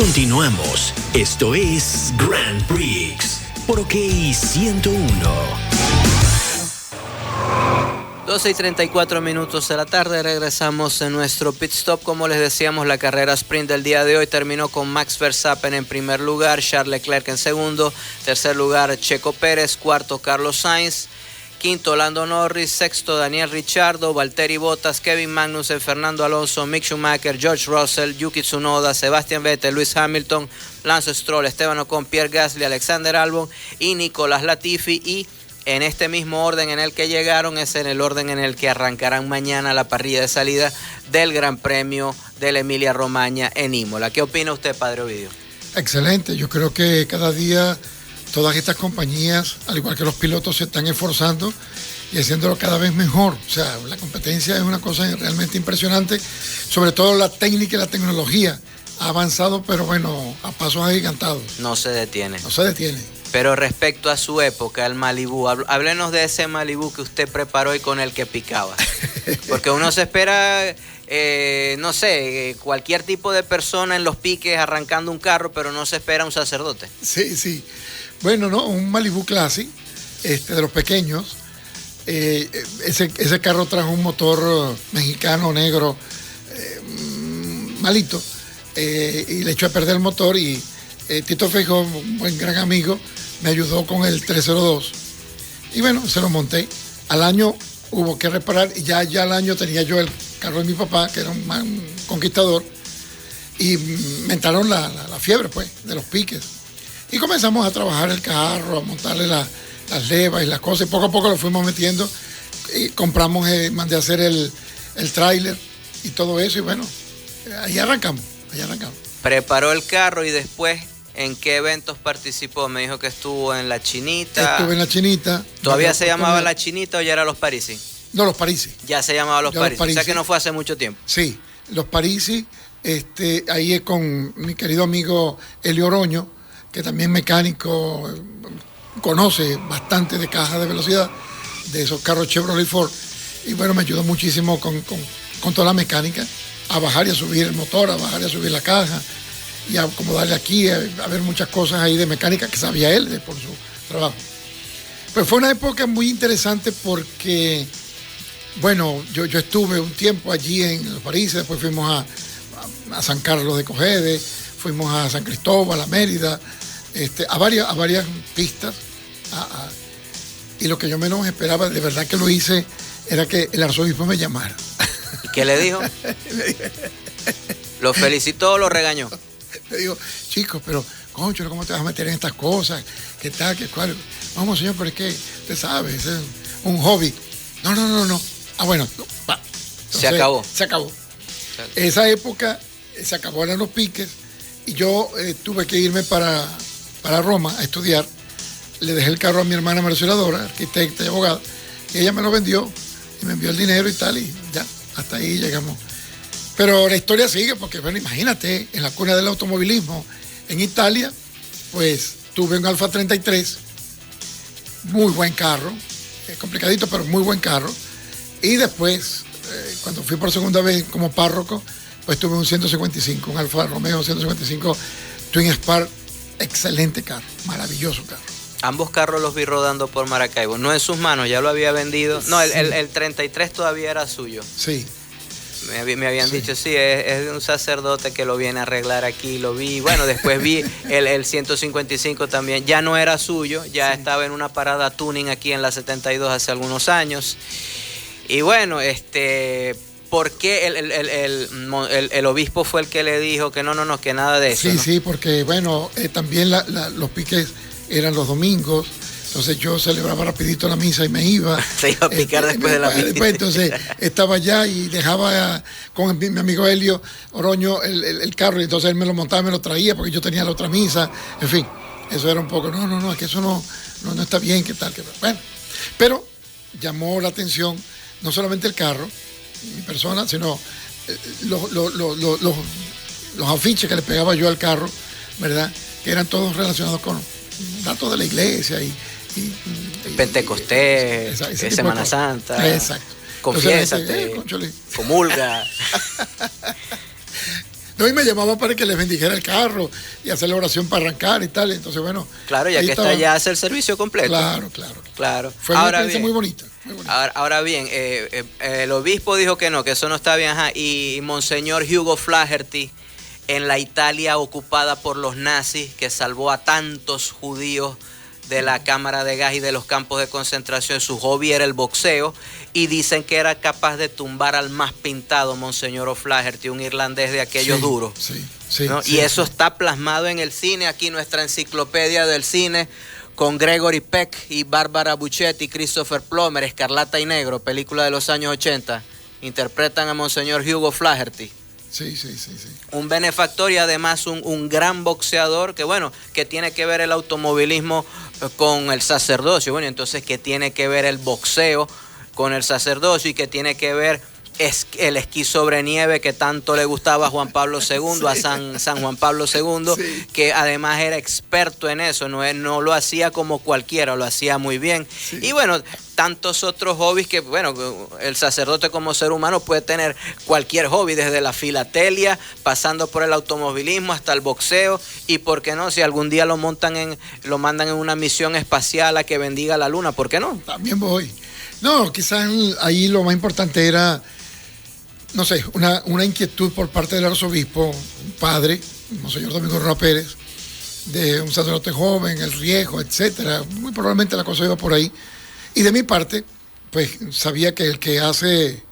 Continuamos. Esto es Grand Prix por OK 101. 12:34 de la tarde, regresamos en nuestro pit stop. Como les decíamos, la carrera sprint del día de hoy terminó con Max Verstappen en primer lugar, Charles Leclerc en segundo, tercer lugar Checo Pérez, cuarto Carlos Sainz, quinto Lando Norris, sexto Daniel Ricciardo, Valtteri Bottas, Kevin Magnussen, Fernando Alonso, Mick Schumacher, George Russell, Yuki Tsunoda, Sebastian Vettel, Lewis Hamilton, Lance Stroll, Esteban Ocon, Pierre Gasly, Alexander Albon y Nicolas Latifi. Y en este mismo orden en el que llegaron es en el orden en el que arrancarán mañana la parrilla de salida del Gran Premio de la Emilia-Romagna en Imola. ¿Qué opina usted, Padre Ovidio? Excelente, yo creo que cada día todas estas compañías, al igual que los pilotos, se están esforzando y haciéndolo cada vez mejor. O sea, la competencia es una cosa realmente impresionante, sobre todo la técnica y la tecnología ha avanzado, pero bueno, a pasos agigantados. No se detiene. No se detiene. Pero respecto a su época, el Malibú, háblenos de ese Malibú que usted preparó y con el que picaba. Porque uno se espera, no sé, cualquier tipo de persona en los piques arrancando un carro, pero no se espera un sacerdote. Sí, sí. Bueno, no, un Malibu Classic, de los pequeños. Ese carro trajo un motor mexicano negro malito y le echó a perder el motor y Tito Feijó, un buen gran amigo, me ayudó con el 302 y bueno, se lo monté. Al año hubo que reparar y ya al año tenía yo el carro de mi papá, que era un conquistador, y me entraron la fiebre pues de los piques y comenzamos a trabajar el carro, a montarle las levas y las cosas, y poco a poco lo fuimos metiendo y compramos, mandé a hacer el tráiler y todo eso, y bueno, ahí arrancamos. Preparó el carro y después, ¿en qué eventos participó? Me dijo que estuvo en La Chinita. Estuve en La Chinita. ¿Todavía se llamaba La Chinita o ya era Los Parisi? No, Los Parisi. Ya se llamaba Los Parisi. O sea que no fue hace mucho tiempo. Sí, Los Parisi, ahí es con mi querido amigo Elio Oroño, que también mecánico, conoce bastante de caja de velocidad, de esos carros Chevrolet Ford, y bueno, me ayudó muchísimo con toda la mecánica, a bajar y a subir el motor, a bajar y a subir la caja, y a acomodarle aquí, a ver muchas cosas ahí de mecánica que sabía él por su trabajo. Pues fue una época muy interesante porque, bueno, yo estuve un tiempo allí en Los París, después fuimos a San Carlos de Cogede, fuimos a San Cristóbal, a Mérida, a varias pistas, y lo que yo menos esperaba, de verdad que lo hice, era que el arzobispo me llamara. ¿Y qué le dijo? ¿Lo felicitó o lo regañó? Le digo, chicos, pero, concho, ¿cómo te vas a meter en estas cosas? ¿Qué tal? ¿Qué cuál? Vamos, señor, pero es que, usted sabe, es un hobby. No. Ah, bueno, va. Entonces, se acabó. Esa época se acabó, eran los piques, y yo tuve que irme para Roma a estudiar. Le dejé el carro a mi hermana merceladora, arquitecta y abogada, y ella me lo vendió y me envió el dinero y tal, y ya, hasta ahí llegamos. Pero la historia sigue porque, bueno, imagínate, en la cuna del automovilismo en Italia, pues tuve un Alfa 33, muy buen carro, complicadito, pero muy buen carro. Y después, cuando fui por segunda vez como párroco, pues tuve un 155, un Alfa Romeo 155 Twin Spark, excelente carro, maravilloso carro. Ambos carros los vi rodando por Maracaibo, no en sus manos, ya lo había vendido. No, el 33 todavía era suyo. Sí. Me habían dicho, sí, es de un sacerdote que lo viene a arreglar aquí, lo vi. Bueno, después vi el 155 también, ya no era suyo, ya estaba en una parada tuning aquí en la 72 hace algunos años. Y bueno, ¿por qué el obispo fue el que le dijo que no, que nada de eso? Sí, ¿no? sí, porque bueno, también los piques eran los domingos. Entonces yo celebraba rapidito la misa y me iba. Se iba a picar después de la misa. Después, entonces estaba allá y dejaba con mi amigo Elio Oroño el carro, y entonces él me lo montaba y me lo traía porque yo tenía la otra misa. En fin, eso era un poco, no, es que eso no está bien, qué tal, bueno. Pero llamó la atención no solamente el carro, mi persona, sino los afiches que le pegaba yo al carro, ¿verdad? Que eran todos relacionados con datos de la iglesia y Pentecostés, Semana Santa. Exacto. Confiésate, comulga. No, y me llamaba para que les bendijera el carro y hacer la oración para arrancar y tal. Entonces, bueno. Claro, ya que está, ya hace el servicio completo. Claro. Fue una experiencia muy bonita. Ahora bien, el obispo dijo que no, que eso no está bien. Ajá. Y Monseñor Hugo Flaherty, en la Italia ocupada por los nazis, que salvó a tantos judíos de la cámara de gas y de los campos de concentración, su hobby era el boxeo, y dicen que era capaz de tumbar al más pintado, Monseñor O'Flaherty, un irlandés de aquellos duros. Sí, ¿no? Y eso está plasmado en el cine, aquí nuestra enciclopedia del cine, con Gregory Peck y Barbara Buchetti, Christopher Plummer, Escarlata y Negro, película de los años 80, interpretan a Monseñor Hugo Flaherty. Sí. Un benefactor y además un gran boxeador, que tiene que ver el automovilismo con el sacerdocio. Bueno, entonces, ¿qué tiene que ver el boxeo con el sacerdocio? Y ¿qué tiene que ver el esquí sobre nieve que tanto le gustaba a Juan Pablo II, a San Juan Pablo II, que además era experto en eso, no lo hacía como cualquiera, lo hacía muy bien. Y bueno, tantos otros hobbies que, el sacerdote como ser humano puede tener cualquier hobby, desde la filatelia, pasando por el automovilismo hasta el boxeo, y por qué no, si algún día lo mandan en una misión espacial a que bendiga la luna, ¿por qué no? También voy. No, quizás ahí lo más importante era, no sé, una inquietud por parte del arzobispo, un padre, Monseñor Domingo Roa Pérez, de un sacerdote joven, el riesgo, etcétera. Muy probablemente la cosa iba por ahí. Y de mi parte, pues sabía que el que hace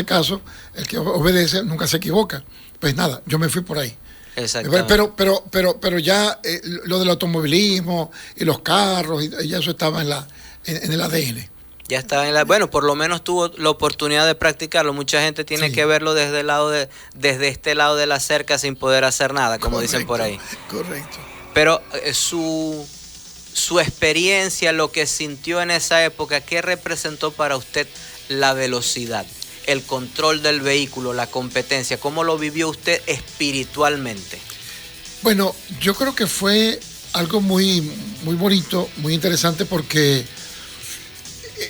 caso, el que obedece, nunca se equivoca. Pues nada, yo me fui por ahí. Exactamente. Pero ya lo del automovilismo y los carros, y ya eso estaba en el ADN. Ya estaba por lo menos tuvo la oportunidad de practicarlo. Mucha gente tiene que verlo desde este lado de la cerca sin poder hacer nada, como dicen por ahí. Correcto. Pero su experiencia, lo que sintió en esa época, ¿qué representó para usted la velocidad, el control del vehículo, la competencia? ¿Cómo lo vivió usted espiritualmente? Bueno, yo creo que fue algo muy, muy bonito, muy interesante, porque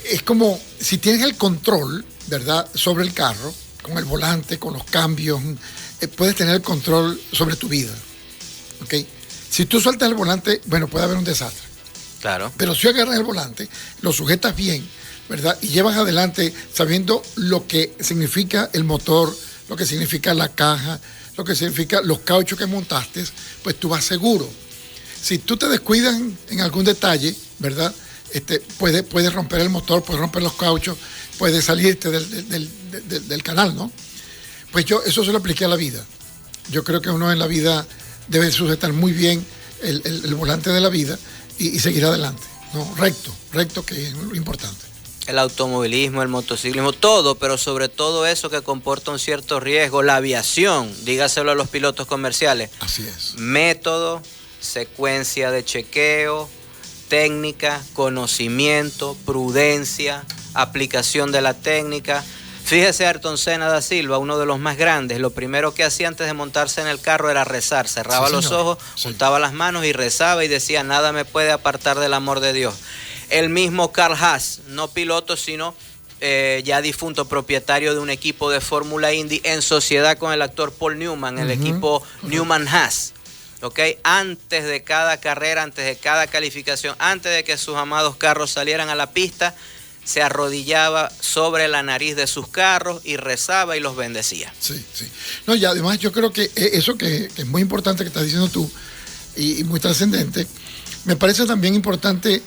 es como si tienes el control, ¿verdad?, sobre el carro, con el volante, con los cambios, puedes tener el control sobre tu vida, ¿ok? Si tú sueltas el volante, puede haber un desastre. Claro. Pero si agarras el volante, lo sujetas bien, ¿verdad?, y llevas adelante sabiendo lo que significa el motor, lo que significa la caja, lo que significa los cauchos que montaste, pues tú vas seguro. Si tú te descuidas en algún detalle, ¿verdad?, puedes romper el motor, puedes romper los cauchos, puedes salirte del canal, ¿no? Pues yo eso se lo apliqué a la vida. Yo creo que uno en la vida debe sujetar muy bien el volante de la vida y seguir adelante, ¿no? Recto, que es lo importante. El automovilismo, el motociclismo, todo, pero sobre todo eso que comporta un cierto riesgo, la aviación, dígaselo a los pilotos comerciales. Así es. Método, secuencia de chequeo, técnica, conocimiento, prudencia, aplicación de la técnica. Fíjese Ayrton Senna da Silva, uno de los más grandes, lo primero que hacía antes de montarse en el carro era rezar, cerraba los ojos, juntaba las manos y rezaba y decía: nada me puede apartar del amor de Dios. El mismo Carl Haas, no piloto, sino ya difunto, propietario de un equipo de Fórmula Indy en sociedad con el actor Paul Newman, el equipo Newman Haas. ¿Okay? Antes de cada carrera, antes de cada calificación, antes de que sus amados carros salieran a la pista, se arrodillaba sobre la nariz de sus carros y rezaba y los bendecía. Sí. No, y además yo creo que eso que es muy importante que estás diciendo tú y muy trascendente, me parece también importante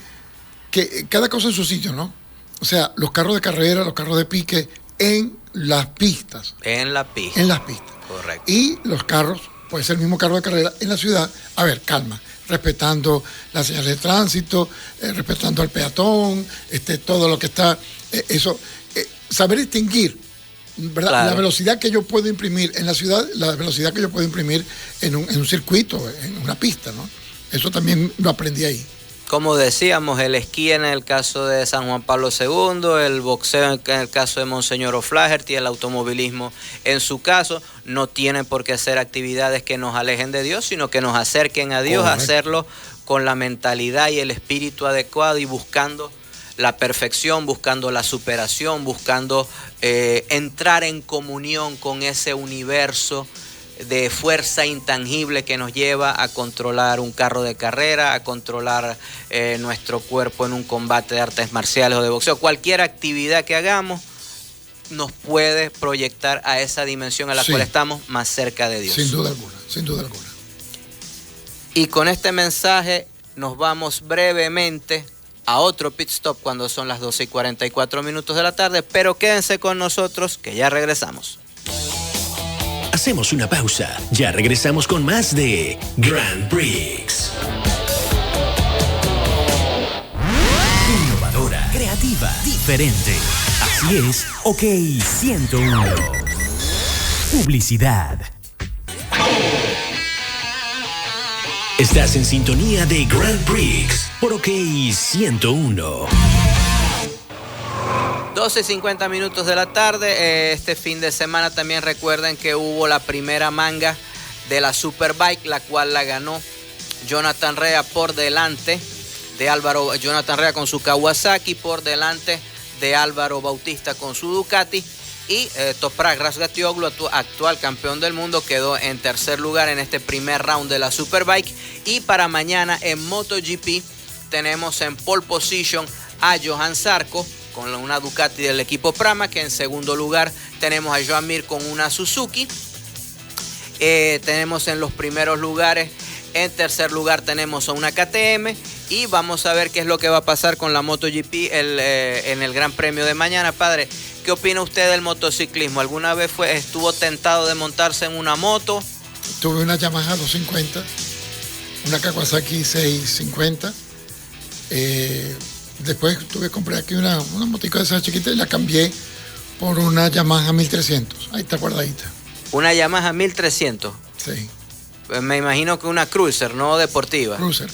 que cada cosa en su sitio, ¿no? O sea, los carros de carrera, los carros de pique en las pistas. En las pistas. Correcto. Y los carros, puede ser el mismo carro de carrera en la ciudad, a ver, calma, respetando las señales de tránsito, respetando al peatón, todo lo que está, saber distinguir, ¿verdad? Claro. La velocidad que yo puedo imprimir en la ciudad, la velocidad que yo puedo imprimir en un circuito, en una pista, ¿no? Eso también lo aprendí ahí. Como decíamos, el esquí en el caso de San Juan Pablo II, el boxeo en el caso de Monseñor O'Flaherty, el automovilismo en su caso, no tienen por qué ser actividades que nos alejen de Dios, sino que nos acerquen a Dios, correcto, hacerlo con la mentalidad y el espíritu adecuado y buscando la perfección, buscando la superación, buscando entrar en comunión con ese universo de fuerza intangible que nos lleva a controlar un carro de carrera, a controlar nuestro cuerpo en un combate de artes marciales o de boxeo. Cualquier actividad que hagamos nos puede proyectar a esa dimensión a la cual estamos más cerca de Dios. Sin duda alguna, sin duda alguna. Y con este mensaje nos vamos brevemente a otro pit stop cuando son las 12:44 de la tarde, pero quédense con nosotros que ya regresamos. Hacemos una pausa, ya regresamos con más de Grand Prix. Innovadora, creativa, diferente. Así es, OK 101. Publicidad. Estás en sintonía de Grand Prix por OK 101. 12:50 de la tarde. Este fin de semana también recuerden que hubo la primera manga de la Superbike, la cual la ganó Jonathan Rea por delante de Álvaro. Jonathan Rea con su Kawasaki por delante de Álvaro Bautista con su Ducati. Y Toprak Razgatlioglu, actual campeón del mundo, quedó en tercer lugar en este primer round de la Superbike. Y para mañana en MotoGP tenemos en pole position a Johan Zarco con una Ducati del equipo Pramac. En segundo lugar tenemos a Joan Mir con una Suzuki. Tenemos en los primeros lugares, en tercer lugar tenemos a una KTM. Y vamos a ver qué es lo que va a pasar con la MotoGP en el Gran Premio de mañana. Padre, ¿qué opina usted del motociclismo? ¿Alguna vez estuvo tentado de montarse en una moto? Tuve una Yamaha 250, una Kawasaki 650. Después compré aquí una motica de esas chiquitas y la cambié por una Yamaha 1300. Ahí está guardadita. ¿Una Yamaha 1300? Sí. Me imagino que una cruiser, no deportiva. Cruiser.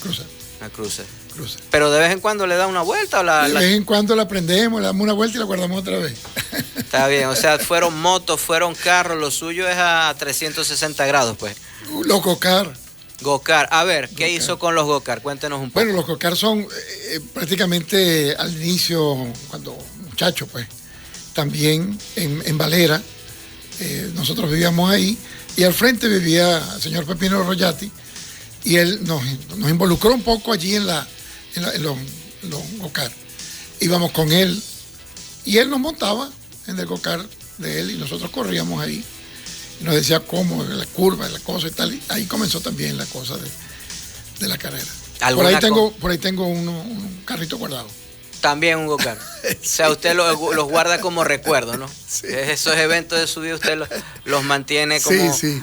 Una cruiser. Pero de vez en cuando le da una vuelta o de vez en cuando la prendemos, le damos una vuelta y la guardamos otra vez. Está bien, o sea, fueron motos, fueron carros, lo suyo es a 360 grados, pues. Los go-kart. Go-kart. A ver, ¿qué hizo con los go-kart? Cuéntenos un poco. Bueno, los go-kart son prácticamente al inicio, cuando muchacho, pues, también en Valera, nosotros vivíamos ahí, y al frente vivía el señor Pepino Royati, y él nos involucró un poco allí en los go-kart. Íbamos con él, y él nos montaba en el go-kart de él, y nosotros corríamos ahí. Y nos decía cómo, la curva, la cosa y tal. Y ahí comenzó también la cosa de la carrera. Por ahí tengo un carrito guardado. También un go-kart. Sí. O sea, usted los guarda como recuerdo, ¿no? Sí. Esos eventos de su vida usted los mantiene como... Sí.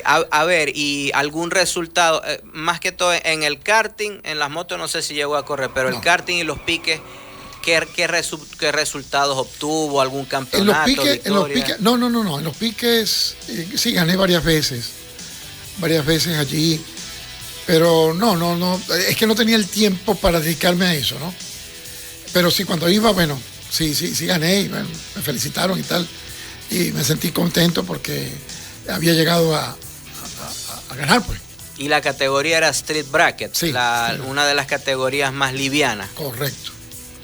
A ver, y algún resultado, más que todo en el karting, en las motos no sé si llegó a correr, pero el karting y los piques, ¿qué resultados obtuvo? ¿Algún campeonato? En los piques, no. En los piques sí gané varias veces allí. Pero no, es que no tenía el tiempo para dedicarme a eso, ¿no? Pero sí, cuando iba, bueno, sí gané, y bueno, me felicitaron y tal. Y me sentí contento porque había llegado a ganar, pues. Y la categoría era Street Bracket, sí. Una de las categorías más livianas. Correcto.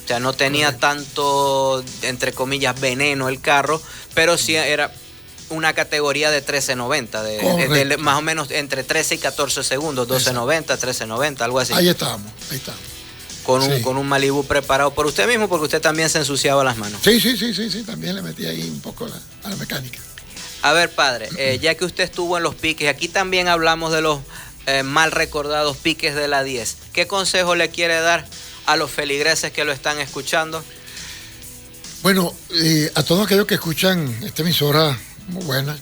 O sea, no tenía tanto, entre comillas, veneno el carro, pero sí era una categoría de 13.90, de más o menos entre 13 y 14 segundos, 12.90, 13.90, algo así. Ahí estábamos. Con un Malibu preparado por usted mismo, porque usted también se ensuciaba las manos. Sí, también le metí ahí un poco a la mecánica. A ver, padre, ya que usted estuvo en los piques, aquí también hablamos de los mal recordados piques de la 10. ¿Qué consejo le quiere dar a los feligreses que lo están escuchando? Bueno, a todos aquellos que escuchan esta emisora muy buena,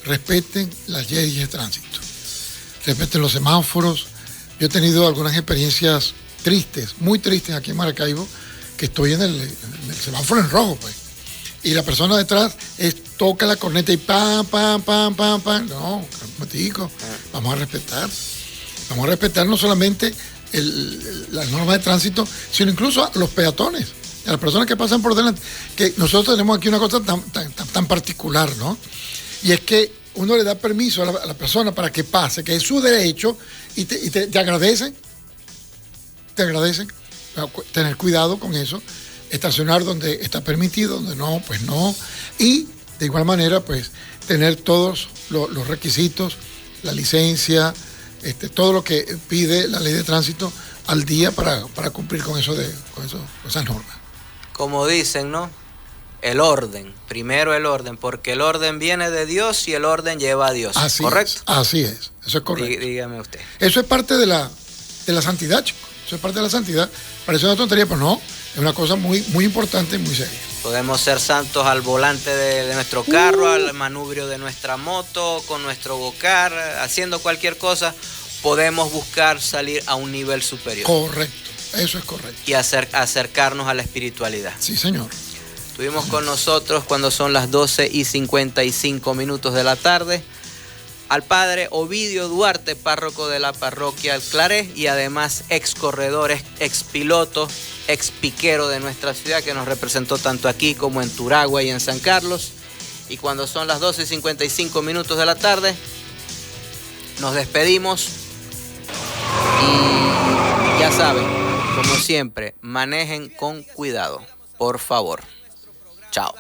respeten las leyes de tránsito, respeten los semáforos. Yo he tenido algunas experiencias tristes, muy tristes aquí en Maracaibo, que estoy en el semáforo en rojo, pues, y la persona detrás toca la corneta y pam. No, vamos a respetar no solamente las normas de tránsito, sino incluso a los peatones, a las personas que pasan por delante. Que nosotros tenemos aquí una cosa tan particular, ¿no? Y es que uno le da permiso a la persona para que pase, que es su derecho, y te agradecen. Tener cuidado con eso, estacionar donde está permitido, donde no, pues no. Y de igual manera, pues, tener todos los requisitos, la licencia, todo lo que pide la ley de tránsito al día para cumplir con esas normas. Como dicen, ¿no? El orden, primero el orden, porque el orden viene de Dios y el orden lleva a Dios. ¿Correcto? Así es, eso es correcto. Dígame usted. Eso es parte de la santidad, chico. Eso es parte de la santidad. Parece una tontería, pero no, es una cosa muy, muy importante y muy seria. Podemos ser santos al volante de nuestro carro, al manubrio de nuestra moto, con nuestro go-kart, haciendo cualquier cosa. Podemos buscar salir a un nivel superior. Correcto, eso es correcto. Y acercarnos a la espiritualidad. Sí, señor. Estuvimos con nosotros cuando son las 12:55 de la tarde. Al padre Ovidio Duarte, párroco de la parroquia El Claré y además ex corredor, ex piloto, ex piquero de nuestra ciudad que nos representó tanto aquí como en Turagua y en San Carlos. Y cuando son las 12:55 de la tarde, nos despedimos y ya saben, como siempre, manejen con cuidado, por favor. Chao.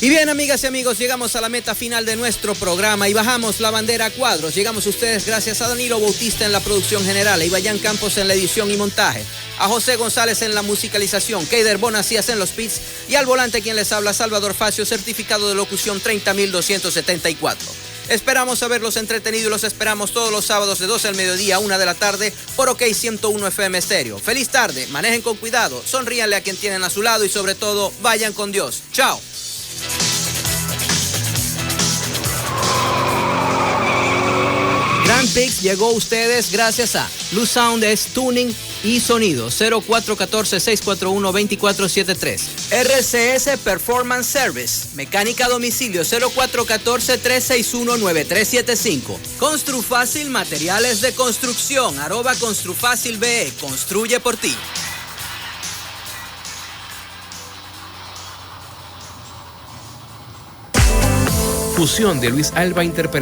Y bien, amigas y amigos, llegamos a la meta final de nuestro programa y bajamos la bandera a cuadros. Llegamos a ustedes gracias a Danilo Bautista en la producción general, a Ibayán Campos en la edición y montaje, a José González en la musicalización, Keider Bonacías en los pits y al volante quien les habla, Salvador Facio, certificado de locución 30.274. Esperamos haberlos entretenido y los esperamos todos los sábados de 12 al mediodía a 1 de la tarde por OK 101 FM Estéreo. Feliz tarde, manejen con cuidado, sonríanle a quien tienen a su lado y sobre todo, vayan con Dios. Chao. Grand Prix llegó a ustedes gracias a Blue Sound es Tuning y Sonido 0414-641-2473. RCS Performance Service, mecánica a domicilio 0414-361-9375. Construfácil Materiales de Construcción, @ConstruFácilBE, construye por ti. Fusión de Luis Alba interpretando